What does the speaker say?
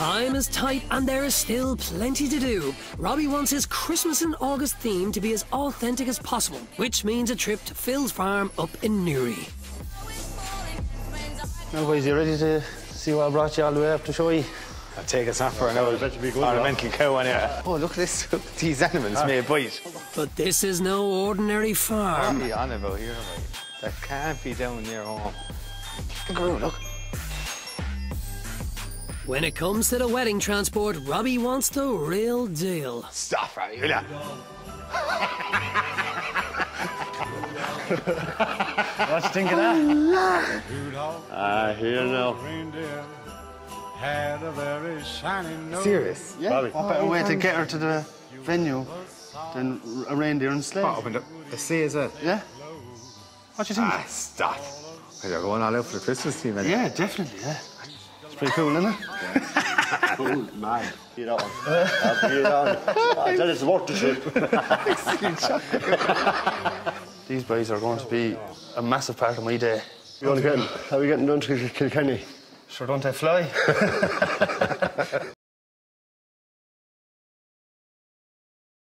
Time is tight and there is still plenty to do. Robbie wants his Christmas in August theme to be as authentic as possible, which means a trip to Phil's farm up in Newry. Now boys, you ready to see what I brought you all the way up to show you? I'll take us off for an old ornamental cow anyway. Oh, look at this. These animals may bite. But this is no ordinary farm. What are you on about here, mate? That can't be down near home. Kangaroo, look. When it comes to the wedding transport, Robbie wants the real deal. Stop, Robbie, will ya? What you think of that? Here now. Serious? Yeah. Robbie. What better way to get her to the venue than a reindeer and sleigh? What, up in the sea, is it? Yeah. What do you think? Stop. You're going all out for the Christmas team, Yeah, definitely, yeah. It's pretty cool, isn't it? Cool, man. Get on. Get on. I tell you, it's worth the trip. These boys are going to be a massive part of my day. How are we getting down to Kilkenny? Sure, don't they fly?